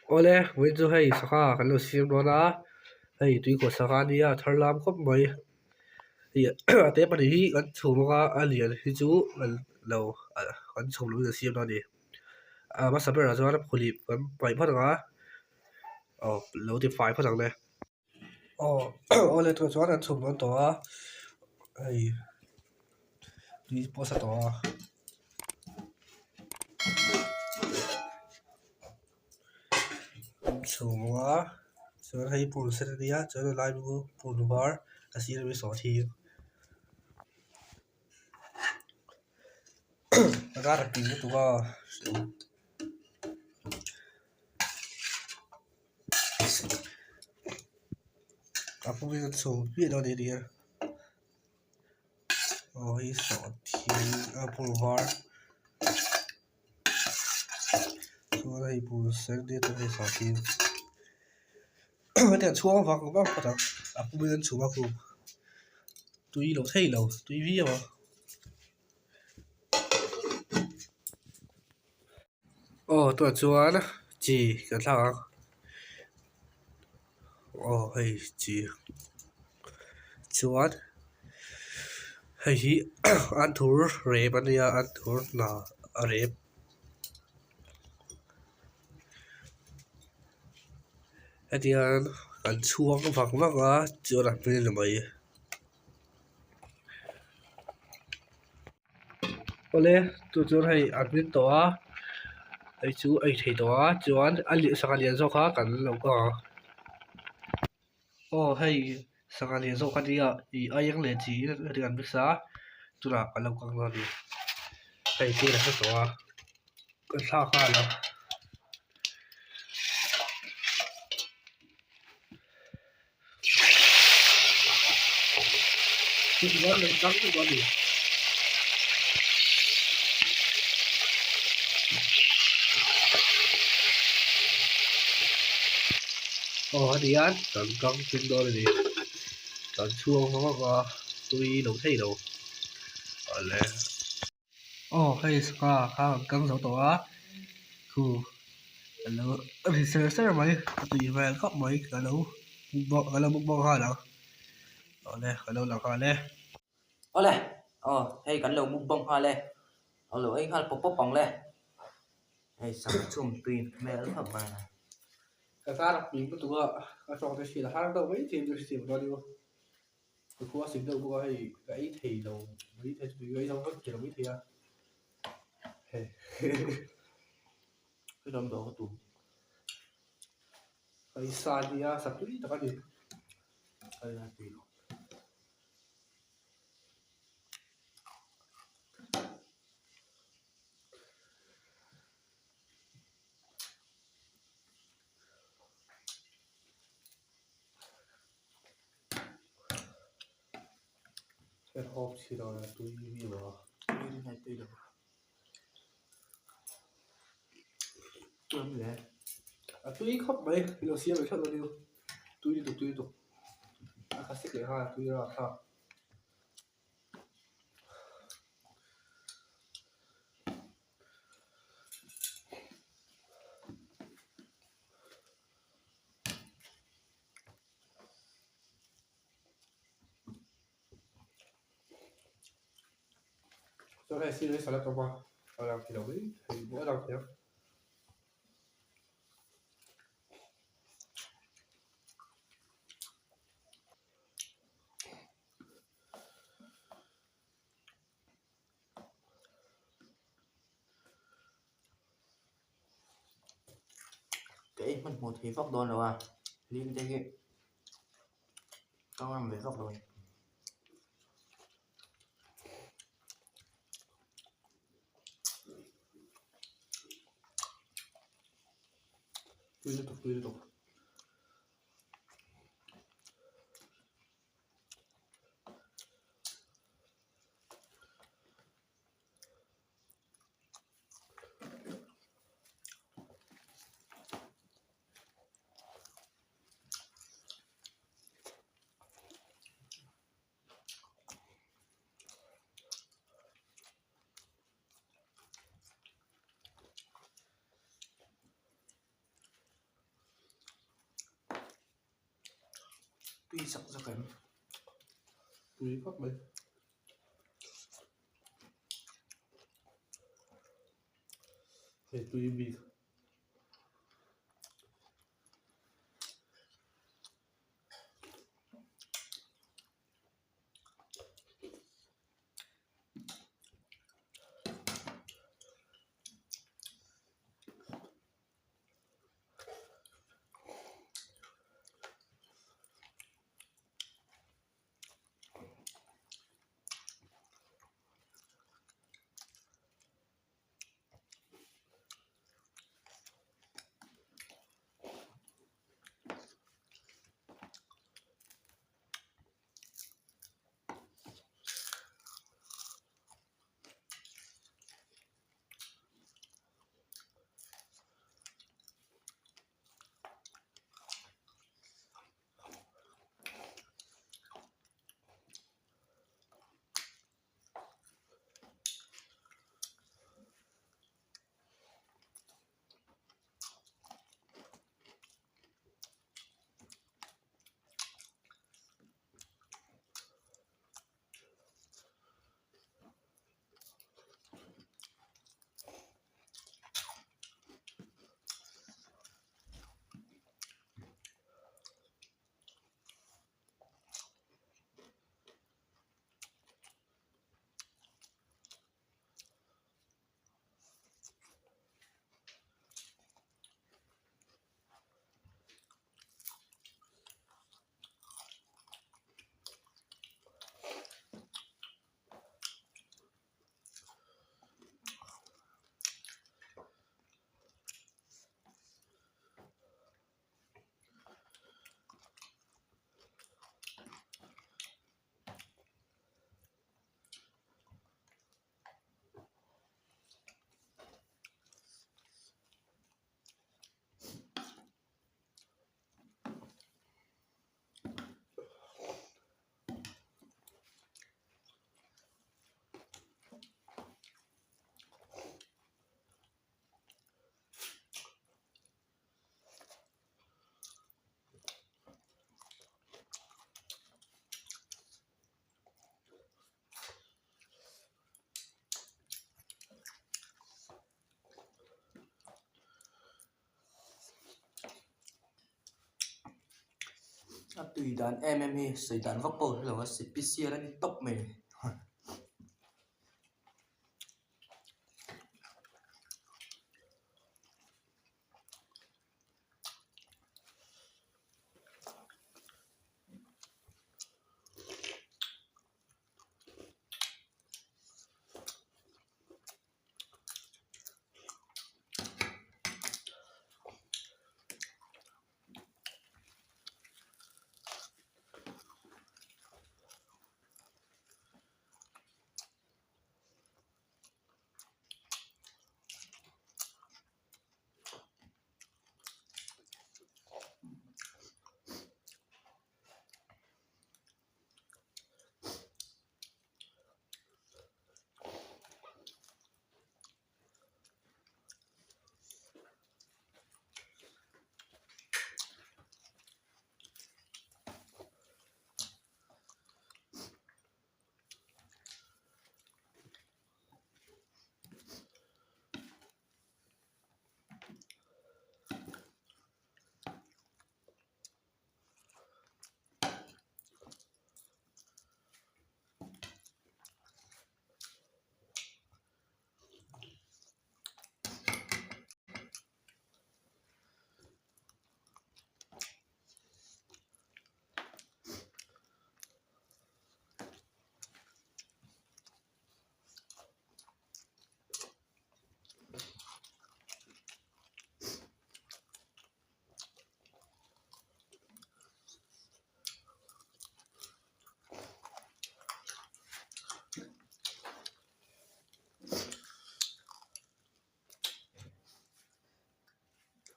Ole, với chú hay saka kan lo sim đó na, hay tùy có saka đi à, thar lam khop mai, thì tế bẩn hi kan chum ka alien hi chú kan lo kan chum lo sim đó đi, à mà sắp ra cho nó phulip kan pai phát nga, lo thì phải phát này, ole tôi cho kan chum nó to, hay tùy có sa to, chum nga, cho hay pul set đi à, cho nó lại bu pul var, asi nó bị sọ thì, ra được tiếng tụi aku bisa sobi đó đi đi ôi sợ thiên apple var số này bù sáng đi tôi hay sợ thiên cái tiền chuông vào cũng bắt đầu aku bisa chuông aku tùy lâu thay lâu tùy vi mà tôi chuông chỉ cái thằng hay chỉ chuông hay hi ăn thua rep anh ya ăn thua na rep cái tiền ăn chuông vào cũng bắt đầu chưa đặt bên là mấy ole tôi chuông hay ăn bên to ai chú ai thấy đó chuan anh liệu sang liền sau khác cần lâu hay sang liền sau khác đi à ý ai yang liền chỉ thì cần biết sao chú nào cần lâu càng đi hay kia là cái đó cái sao khác là chú nói lên trắng chú nói đi đi ăn cần căng trên đó đi cần chuông không có tôi đâu thấy đâu lẽ hay ska khá căng sau đó khu hello researcher mày tùy về khóc mày cái lâu bụng bò nào cái lâu là cái này Ole, hey kan lo mukbang ha le. Olo ay hal popopang le. Hey sang chum tuin mel ha ba. cái ta đặc biệt của tụi cái trò cái gì là hai đầu mấy thì được xỉu đó đi không tụi có xỉu đâu có hay gãy thì đầu mấy thì tụi gãy đâu hết chỉ là mấy thì à Cái đom đó tụ. cái xa đi à sắp tới tất cả đi Ay na tụi. cái hộp xì đó là tụi gì mà Đi này tụi đó. Tụi gì à tụi khóc mấy cái đầu xỉu mấy khóc đó đi tụi à cái xích này ha tụi là ha cho này xỉu đấy sao lại tao qua làm thì đầu ấy thì mỗi làm thế cái mình một thì phóc đòn rồi à. Liên đây cái. Con làm về phóc rồi. tụi liên tục tuy sắc sắc em tùy khắp mấy thì tùy vì tùy đàn MMA xây đàn vóc bầu là sẽ PC đã đi top mình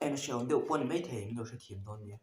em nó sớm đều quân mấy thể đều sẽ thiểm thôi nhỉ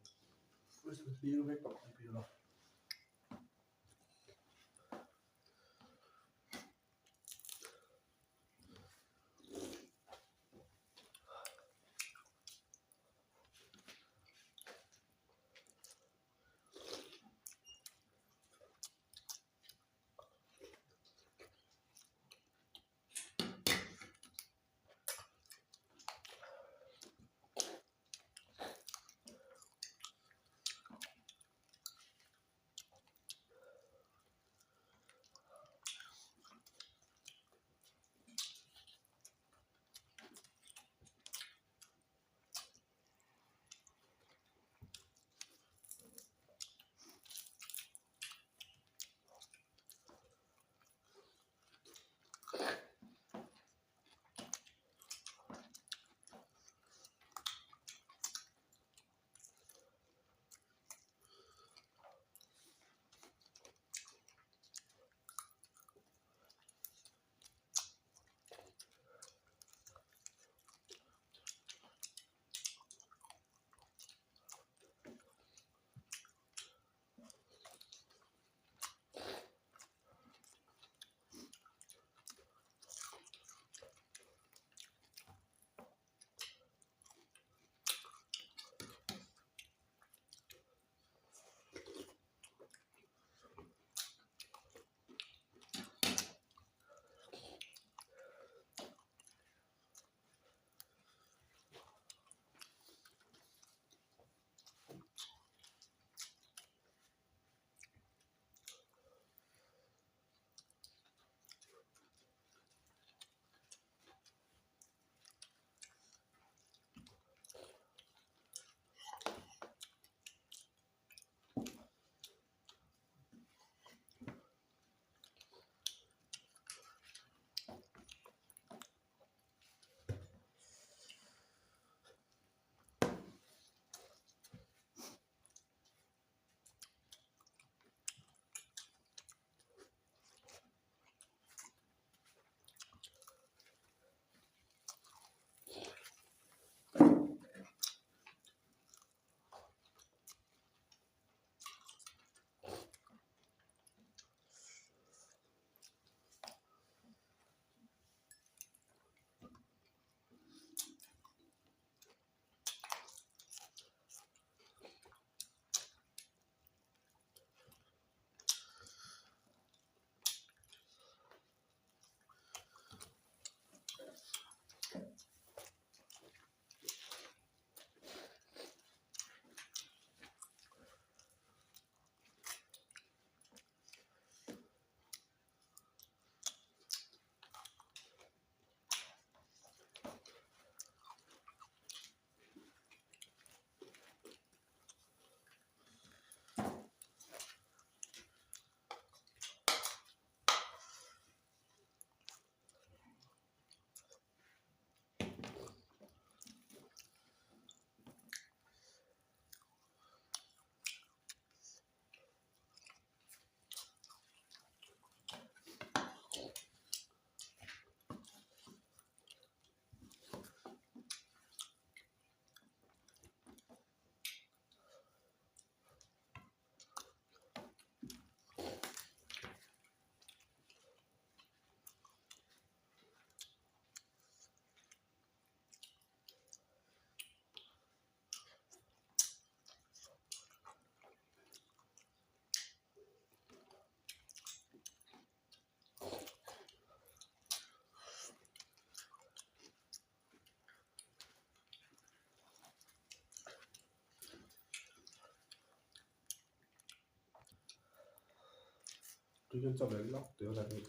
tuy nhiên trong đấy lóc tiểu là gì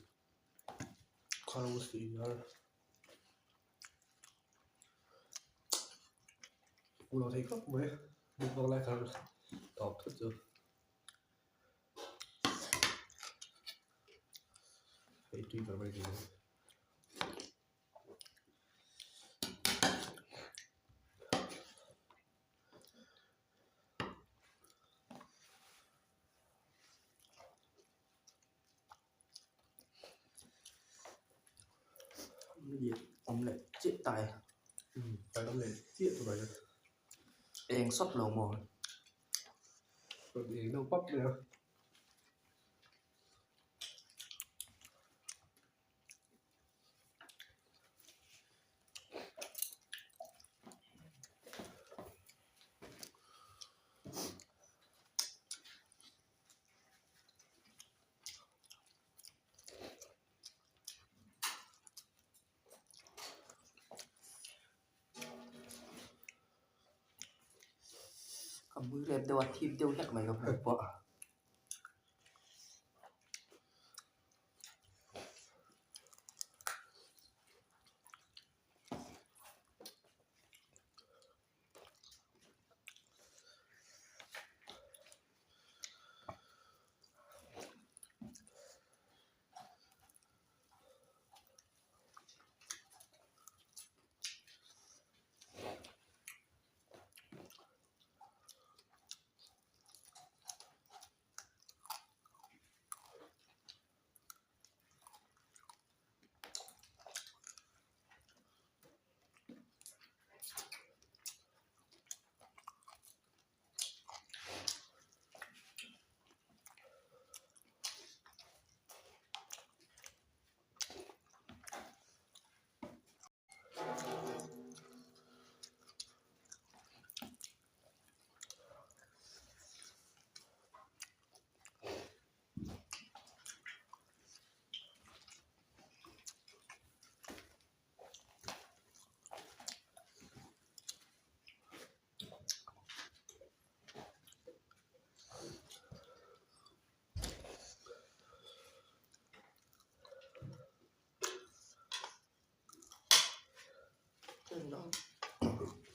không xì ra nó thấy khóc mấy mình còn lại càng tỏ thất rồi hãy truy vào bài gì gì ông lại chết tài cái đó này tiện rồi này đen sót lầu mồi rồi thì đâu bắp nữa cầm mũi đẹp đâu thêm tiêu nhắc mày gặp một vợ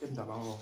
trên đó bao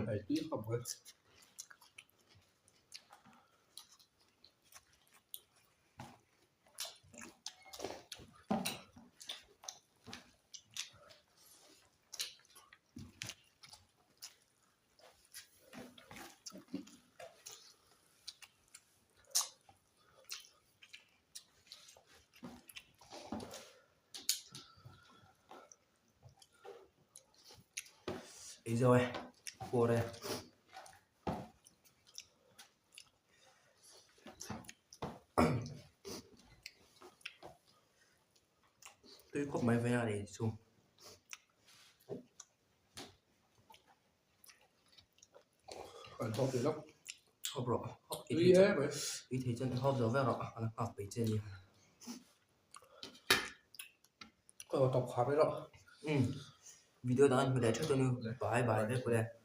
hãy tí không ấy ý rồi cua đây tôi có mấy vé để xuống còn không thì lóc hộp rõ hộp tuy thế vậy ý thế chân hộp rõ vé rõ là hộp bị trên gì tập khám đấy đó video đó anh phải để cho tôi nữa bye bye đấy của đây